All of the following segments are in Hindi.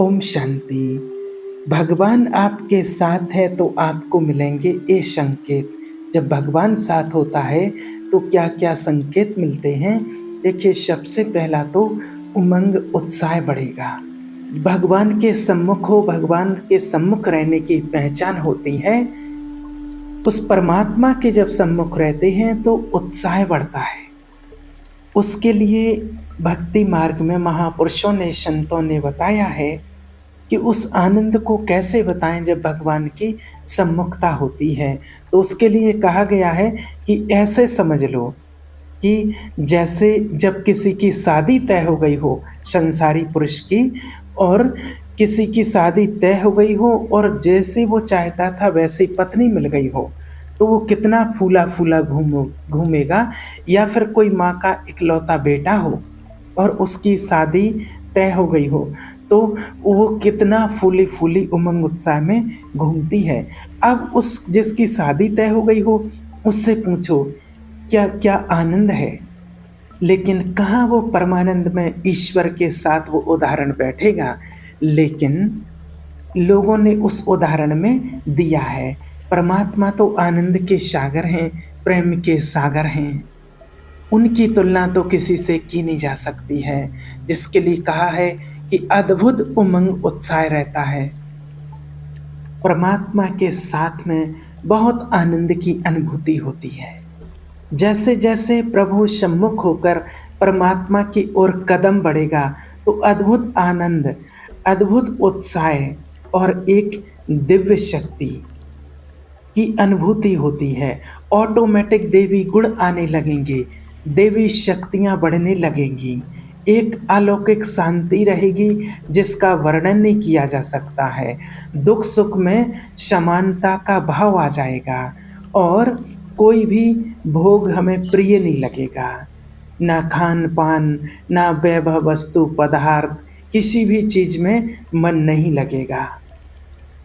ओम शांति। भगवान आपके साथ है तो आपको मिलेंगे ये संकेत। जब भगवान साथ होता है तो क्या-क्या संकेत मिलते हैं? देखिए, सबसे पहला तो उमंग, उत्साह बढ़ेगा। भगवान के सम्मुख हो, भगवान के सम्मुख रहने की पहचान होती है। उस परमात्मा के जब सम्मुख रहते हैं तो उत्साह बढ़ता है। उसके लिए भक्ति मार्ग में महापुरुषों ने, संतों ने बताया है कि उस आनंद को कैसे बताएं जब भगवान की सम्मुखता होती है। तो उसके लिए कहा गया है कि ऐसे समझ लो कि जैसे जब किसी की शादी तय हो गई हो, संसारी पुरुष की, और किसी की शादी तय हो गई हो और जैसे वो चाहता था वैसी पत्नी मिल गई हो, तो वो कितना फूला फूला घूमेगा। या फिर कोई माँ का इकलौता बेटा हो और उसकी शादी तय हो गई हो, तो वो कितना फूली-फूली उमंग उत्साह में घूमती है। अब उस जिसकी शादी तय हो गई हो, उससे पूछो क्या-क्या आनंद है। लेकिन कहाँ वो परमानंद में ईश्वर के साथ वो उदाहरण बैठेगा। लेकिन लोगों ने उस उदाहरण में दिया है। परमात्मा तो आनंद के सागर हैं, प्रेम के सागर हैं। उनकी तुलना तो किसी से की नहीं जा सकती है, जिसके लिए कहा है कि अद्भुत उमंग उत्साह रहता है। परमात्मा के साथ में बहुत आनंद की अनुभूति होती है। जैसे-जैसे प्रभु सम्मुख होकर परमात्मा की ओर कदम बढ़ेगा, तो अद्भुत आनंद, अद्भुत उत्साह और एक दिव्य शक्ति की अनुभूति होती है। ऑटोमेटिक देवी गुण आने लगेंगे, देवी शक्तियाँ बढ़ने लगेंगी। एक अलौकिक शांति रहेगी जिसका वर्णन नहीं किया जा सकता है। दुख-सुख में समानता का भाव आ जाएगा और कोई भी भोग हमें प्रिय नहीं लगेगा। ना खान-पान, ना वैभव वस्तु पदार्थ, किसी भी चीज़ में मन नहीं लगेगा।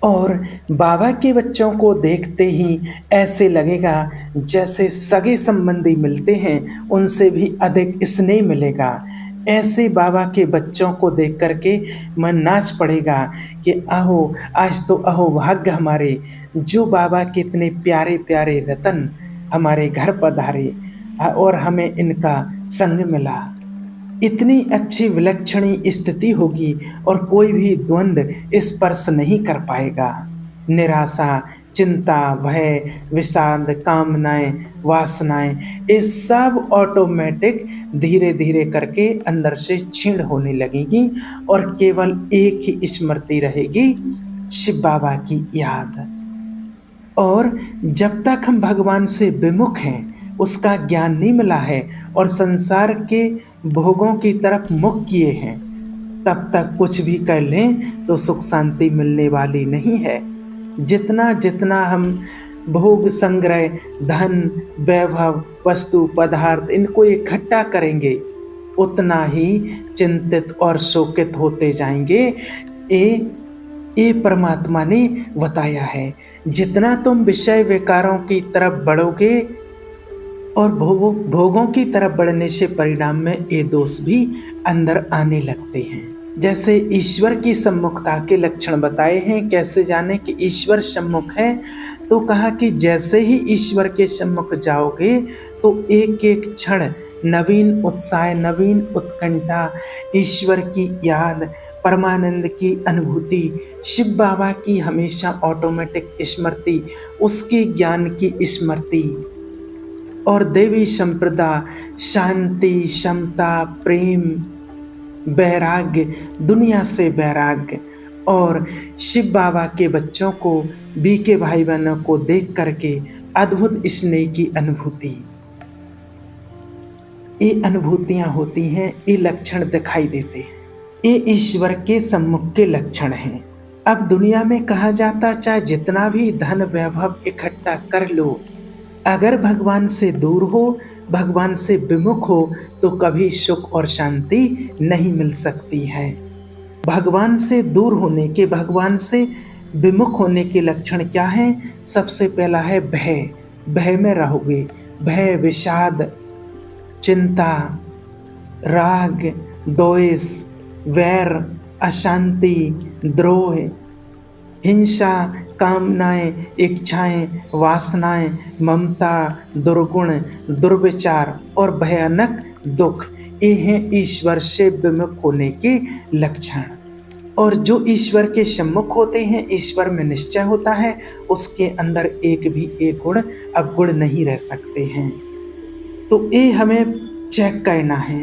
और बाबा के बच्चों को देखते ही ऐसे लगेगा जैसे सगे संबंधी मिलते हैं, उनसे भी अधिक स्नेह मिलेगा। ऐसे बाबा के बच्चों को देख कर के मन नाच पड़ेगा कि अहो! आज तो अहो भाग्य हमारे, जो बाबा के इतने प्यारे-प्यारे रतन हमारे घर पधारे और हमें इनका संग मिला। इतनी अच्छी विलक्षण स्थिति होगी और कोई भी द्वंद्व स्पर्श नहीं कर पाएगा। निराशा, चिंता, भय, विषाद, कामनाएँ, वासनाएँ, ये सब ऑटोमेटिक धीरे-धीरे करके अंदर से क्षीण होने लगेगी और केवल एक ही स्मृति रहेगी, शिव बाबा की याद। और जब तक हम भगवान से विमुख हैं, उसका ज्ञान नहीं मिला है और संसार के भोगों की तरफ मुख किए हैं, तब तक कुछ भी कर लें तो सुख शांति मिलने वाली नहीं है। जितना-जितना हम भोग संग्रह, धन, वैभव, वस्तु, पदार्थ इनको इकट्ठा करेंगे, उतना ही चिंतित और शोकित होते जाएँगे। ये ये परमात्मा ने बताया है। जितना तुम विषय विकारों की तरफ बढ़ोगे और भोगों की तरफ बढ़ने से परिणाम में ये दोष भी अंदर आने लगते हैं। जैसे ईश्वर की सम्मुखता के लक्षण बताए हैं, कैसे जाने कि ईश्वर सम्मुख है, तो कहा कि जैसे ही ईश्वर के सम्मुख जाओगे तो एक-एक क्षण नवीन उत्साह, नवीन उत्कंठा, ईश्वर की याद, परमानंद की अनुभूति, शिव बाबा की हमेशा ऑटोमेटिक स्मृति, उसके ज्ञान की स्मृति और देवी संप्रदा, शांति, समता, प्रेम, वैराग्य, दुनिया से वैराग्य और शिव बाबा के बच्चों को, बीके भाई बहनों को देख करके अद्भुत स्नेह की अनुभूति। ये अनुभूतियाँ होती हैं, ये लक्षण दिखाई देते हैं। ये ईश्वर के सम्मुख के लक्षण हैं। अब दुनिया में कहा जाता चाहे जितना भी धन वैभव इकट्ठा कर लो, अगर भगवान से दूर हो, भगवान से विमुख हो, तो कभी सुख और शांति नहीं मिल सकती है। भगवान से दूर होने के, भगवान से विमुख होने के लक्षण क्या हैं? सबसे पहला है भय। भय में रहोगे। भय, विषाद, चिंता, राग, द्वेष, वैर, अशांति, द्रोह, हिंसा, कामनाएं, इच्छाएं, वासनाएं, ममता, दुर्गुण, दुर्विचार और भयानक दुख, ये हैं ईश्वर से विमुख होने के लक्षण। और जो ईश्वर के सम्मुख होते हैं, ईश्वर में निश्चय होता है, उसके अंदर एक भी एक गुण अवगुण नहीं रह सकते हैं। तो ये हमें चेक करना है।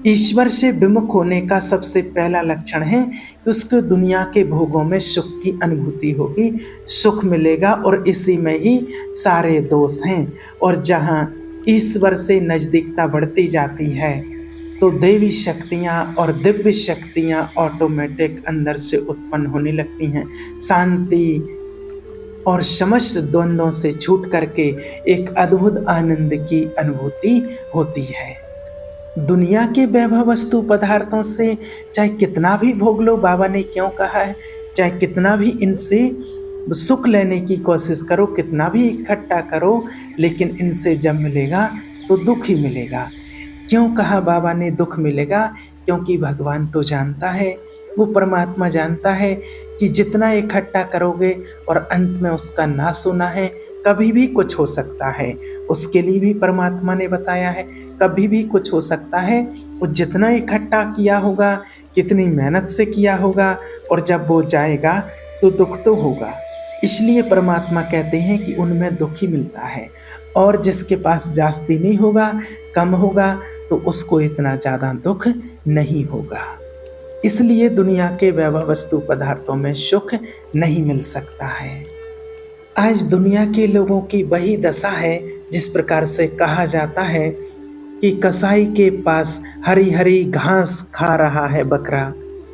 ईश्वर से विमुख होने का सबसे पहला लक्षण है कि उसको दुनिया के भोगों में सुख की अनुभूति होगी, सुख मिलेगा और इसी में ही सारे दोष हैं। और जहाँ ईश्वर से नजदीकता बढ़ती जाती है तो देवी शक्तियाँ और दिव्य शक्तियाँ ऑटोमेटिक अंदर से उत्पन्न होने लगती हैं। शांति और समस्त द्वंद्वों से छूट करके एक अद्भुत आनंद की अनुभूति होती है। दुनिया के वैभव वस्तु पदार्थों से चाहे कितना भी भोग लो, बाबा ने क्यों कहा है, चाहे कितना भी इनसे सुख लेने की कोशिश करो, कितना भी इकट्ठा करो, लेकिन इनसे जब मिलेगा तो दुख ही मिलेगा। क्यों कहा बाबा ने दुख मिलेगा? क्योंकि भगवान तो जानता है, वो परमात्मा जानता है कि जितना इकट्ठा करोगे और अंत में उसका नाश होना है, कभी भी कुछ हो सकता है। उसके लिए भी परमात्मा ने बताया है, कभी भी कुछ हो सकता है। वो जितना इकट्ठा किया होगा, कितनी मेहनत से किया होगा, और जब वो जाएगा तो दुख तो होगा। इसलिए परमात्मा कहते हैं कि उनमें दुख ही मिलता है। और जिसके पास जास्ती नहीं होगा, कम होगा, तो उसको इतना ज़्यादा दुख नहीं होगा। इसलिए दुनिया के वैभव वस्तु पदार्थों में सुख नहीं मिल सकता है। आज दुनिया के लोगों की वही दशा है जिस प्रकार से कहा जाता है कि कसाई के पास हरी हरी घास खा रहा है बकरा,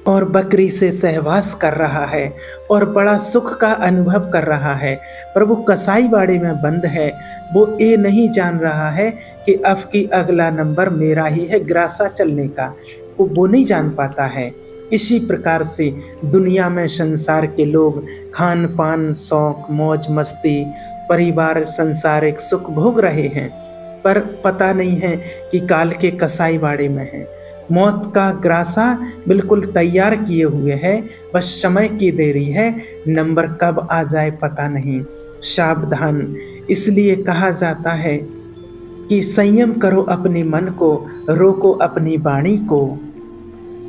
और बकरी से सहवास कर रहा है और बड़ा सुख का अनुभव कर रहा है, पर वो कसाई बाड़े में बंद है। वो ये नहीं जान रहा है कि अब की अगला नंबर मेरा ही है ग्रासा चलने का, वो नहीं जान पाता है। इसी प्रकार से दुनिया में संसार के लोग खान पान, शौक, मौज मस्ती, परिवार, संसारिक सुख भोग रहे हैं, पर पता नहीं है कि काल के कसाई बाड़े में है। मौत का ग्रासा बिल्कुल तैयार किए हुए है, बस समय की देरी है, नंबर कब आ जाए पता नहीं। सावधान। इसलिए कहा जाता है कि संयम करो अपने मन को, रोको अपनी वाणी को,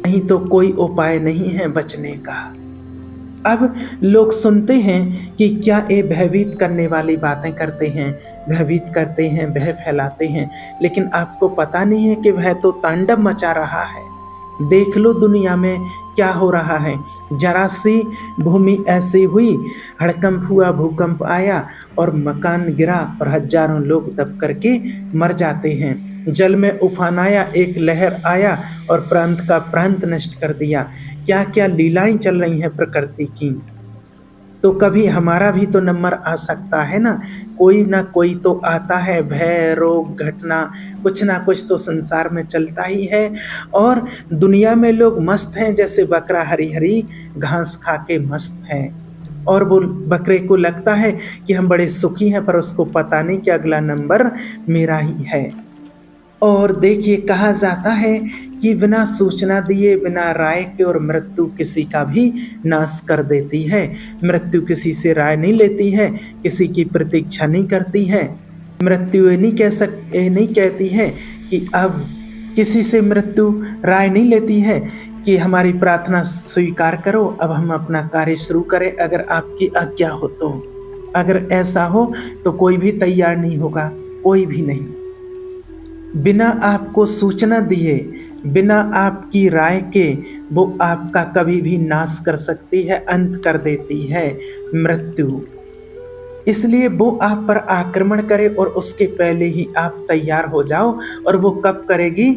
नहीं तो कोई उपाय नहीं है बचने का। अब लोग सुनते हैं कि क्या ये भयभीत करने वाली बातें करते हैं, भयभीत करते हैं, भय फैलाते हैं, लेकिन आपको पता नहीं है कि वह तो तांडव मचा रहा है। देख लो दुनिया में क्या हो रहा है। जरा सी भूमि ऐसी हुई, हड़कंप हुआ, भूकंप आया और मकान गिरा और हजारों लोग दब करके मर जाते हैं। जल में उफान आया, एक लहर आया और प्रांत का प्रांत नष्ट कर दिया। क्या क्या लीलाएं चल रही हैं प्रकृति की। तो कभी हमारा भी तो नंबर आ सकता है ना कोई तो आता है। भय, रोग, घटना, कुछ ना कुछ तो संसार में चलता ही है। और दुनिया में लोग मस्त हैं, जैसे बकरा हरी हरी घास खा के मस्त है। और वो बकरे को लगता है कि हम बड़े सुखी हैं, पर उसको पता नहीं कि अगला नंबर मेरा ही है। और देखिए, कहा जाता है कि बिना सूचना दिए, बिना राय के, और मृत्यु किसी का भी नाश कर देती है। मृत्यु किसी से राय नहीं लेती है, किसी की प्रतीक्षा नहीं करती है। मृत्यु ये नहीं कहती है कि अब किसी से मृत्यु राय नहीं लेती है कि हमारी प्रार्थना स्वीकार करो, अब हम अपना कार्य शुरू करें, अगर आपकी आज्ञा हो तो। अगर ऐसा हो तो कोई भी तैयार नहीं होगा, कोई भी नहीं। बिना आपको सूचना दिए, बिना आपकी राय के, वो आपका कभी भी नाश कर सकती है, अंत कर देती है मृत्यु। इसलिए वो आप पर आक्रमण करे और उसके पहले ही आप तैयार हो जाओ, और वो कब करेगी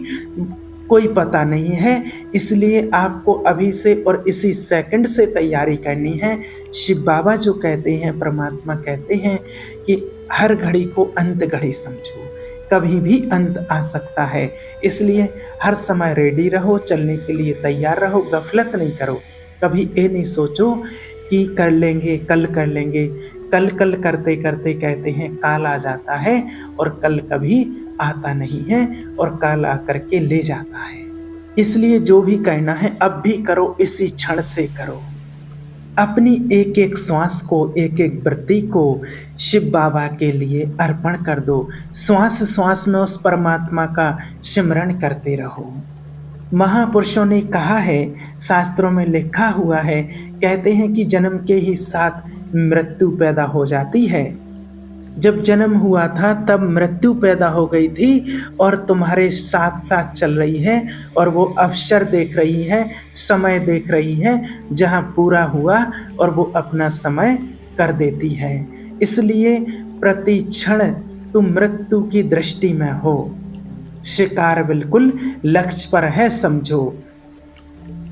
कोई पता नहीं है। इसलिए आपको अभी से और इसी सेकंड से तैयारी करनी है। शिव बाबा जो कहते हैं, परमात्मा कहते हैं कि हर घड़ी को अंत घड़ी समझो, कभी भी अंत आ सकता है। इसलिए हर समय रेडी रहो, चलने के लिए तैयार रहो, गफलत नहीं करो। कभी ये नहीं सोचो कि कर लेंगे, कल कर लेंगे। कल कल करते करते कहते हैं काल आ जाता है, और कल कभी आता नहीं है, और काल आकर के ले जाता है। इसलिए जो भी कहना है अब भी करो, इसी क्षण से करो। अपनी एक एक श्वास को, एक एक वृत्ति को शिव बाबा के लिए अर्पण कर दो। श्वास श्वास में उस परमात्मा का सिमरन करते रहो। महापुरुषों ने कहा है, शास्त्रों में लिखा हुआ है, कहते हैं कि जन्म के ही साथ मृत्यु पैदा हो जाती है। जब जन्म हुआ था तब मृत्यु पैदा हो गई थी और तुम्हारे साथ साथ चल रही है, और वो अवसर देख रही है, समय देख रही है, जहाँ पूरा हुआ और वो अपना समय कर देती है। इसलिए प्रति क्षण तुम मृत्यु की दृष्टि में हो। शिकार बिल्कुल लक्ष्य पर है समझो,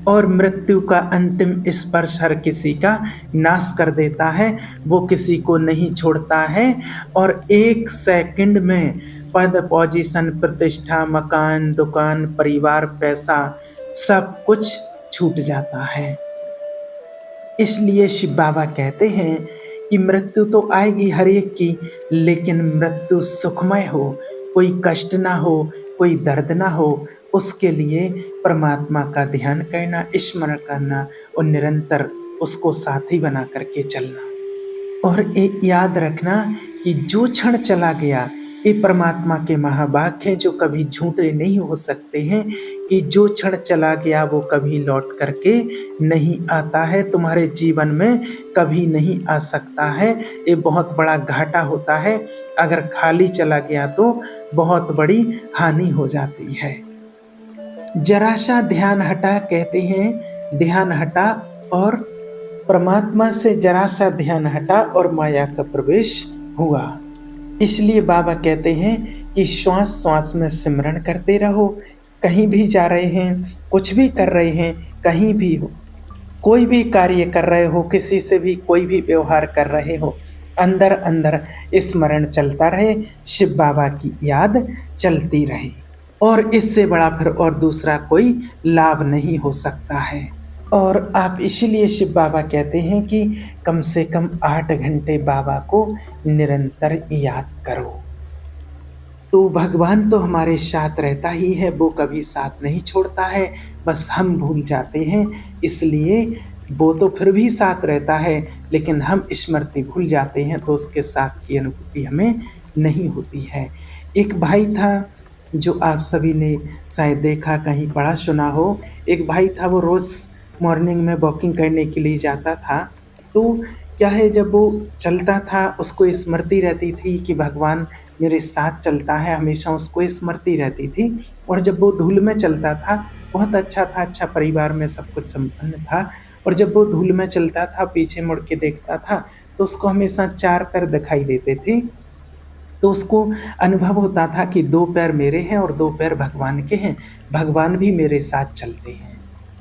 और मृत्यु का अंतिम स्पर्श हर किसी का नाश कर देता है। वो किसी को नहीं छोड़ता है और एक सेकंड में पद, पोजीशन, प्रतिष्ठा, मकान, दुकान, परिवार, पैसा सब कुछ छूट जाता है। इसलिए शिव बाबा कहते हैं कि मृत्यु तो आएगी हर एक की, लेकिन मृत्यु सुखमय हो, कोई कष्ट ना हो, कोई दर्द ना हो। उसके लिए परमात्मा का ध्यान करना, स्मरण करना और निरंतर उसको साथी बना करके चलना। और एक याद रखना कि जो क्षण चला गया ये परमात्मा के महावाक्य हैं, जो कभी झूठे नहीं हो सकते हैं, कि जो क्षण चला गया वो कभी लौट करके नहीं आता है, तुम्हारे जीवन में कभी नहीं आ सकता है। ये बहुत बड़ा घाटा होता है, अगर खाली चला गया तो बहुत बड़ी हानि हो जाती है। जरा सा ध्यान हटा, कहते हैं ध्यान हटा और परमात्मा से जरा सा ध्यान हटा और माया का प्रवेश हुआ। इसलिए बाबा कहते हैं कि श्वास श्वास में सिमरन करते रहो। कहीं भी जा रहे हैं, कुछ भी कर रहे हैं, कहीं भी हो, कोई भी कार्य कर रहे हो, किसी से भी कोई भी व्यवहार कर रहे हो, अंदर अंदर स्मरण चलता रहे, शिव बाबा की याद चलती रहे। और इससे बड़ा फिर और दूसरा कोई लाभ नहीं हो सकता है। और आप इसीलिए शिव बाबा कहते हैं कि कम से कम 8 घंटे बाबा को निरंतर याद करो। तो भगवान तो हमारे साथ रहता ही है, वो कभी साथ नहीं छोड़ता है, बस हम भूल जाते हैं। इसलिए वो तो फिर भी साथ रहता है, लेकिन हम स्मृति भूल जाते हैं, तो उसके साथ की अनुभूति हमें नहीं होती है। एक भाई था जो आप सभी ने शायद देखा, कहीं पढ़ा सुना हो। एक भाई था, वो रोज़ मॉर्निंग में वॉकिंग करने के लिए जाता था। तो क्या है, जब वो चलता था उसको स्मृति रहती थी कि भगवान मेरे साथ चलता है, हमेशा उसको स्मृति रहती थी। और जब वो धूल में चलता था, बहुत अच्छा था, अच्छा परिवार में सब कुछ संपन्न था, और जब वो धूल में चलता था, पीछे मुड़ के देखता था, तो उसको हमेशा 4 पैर दिखाई देते थे। तो उसको अनुभव होता था कि 2 पैर मेरे हैं और 2 पैर भगवान के हैं, भगवान भी मेरे साथ चलते हैं।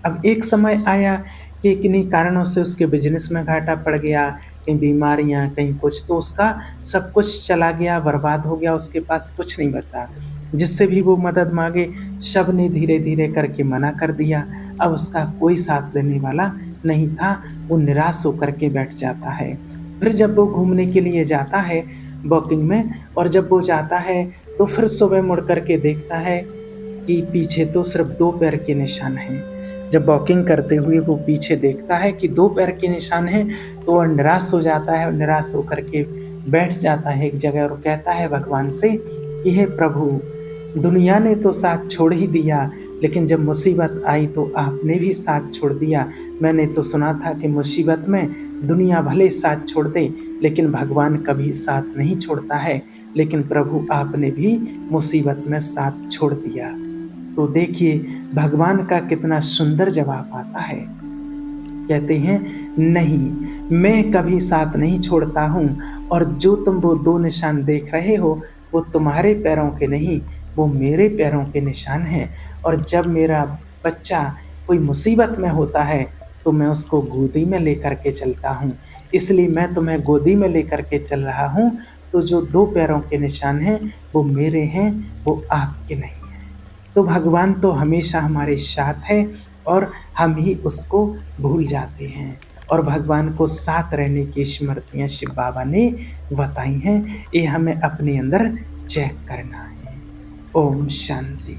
अब एक समय आया कि किन्हीं कारणों से उसके बिजनेस में घाटा पड़ गया, कहीं बीमारियां, कहीं कुछ, तो उसका सब कुछ चला गया, बर्बाद हो गया, उसके पास कुछ नहीं बचा। जिससे भी वो मदद मांगे, सब ने धीरे धीरे करके मना कर दिया। अब उसका कोई साथ देने वाला नहीं था, वो निराश होकर के बैठ जाता है। फिर जब वो घूमने के लिए जाता है वॉकिंग में, और जब वो जाता है तो फिर सुबह मुड़ करके देखता है कि पीछे तो सिर्फ 2 पैर के निशान हैं। जब वॉकिंग करते हुए वो पीछे देखता है कि 2 पैर के निशान हैं, तो वह निराश हो जाता है, निराश होकर के बैठ जाता है एक जगह और कहता है भगवान से कि हे प्रभु, दुनिया ने तो साथ छोड़ ही दिया, लेकिन जब मुसीबत आई तो आपने भी साथ छोड़ दिया। मैंने तो सुना था कि मुसीबत में दुनिया भले साथ छोड़ दे, लेकिन भगवान कभी साथ नहीं छोड़ता है, लेकिन प्रभु आपने भी मुसीबत में साथ छोड़ दिया। तो देखिए भगवान का कितना सुंदर जवाब आता है। कहते हैं नहीं, मैं कभी साथ नहीं छोड़ता हूँ, और जो तुम वो 2 निशान देख रहे हो वो तुम्हारे पैरों के नहीं, वो मेरे पैरों के निशान हैं। और जब मेरा बच्चा कोई मुसीबत में होता है तो मैं उसको गोदी में लेकर के चलता हूँ, इसलिए मैं तुम्हें गोदी में लेकर के चल रहा हूँ। तो जो 2 पैरों के निशान हैं वो मेरे हैं, वो आपके नहीं। तो भगवान तो हमेशा हमारे साथ है और हम ही उसको भूल जाते हैं। और भगवान को साथ रहने की स्मृतियाँ शिव बाबा ने बताई हैं, ये हमें अपने अंदर चेक करना है। ओम शांति।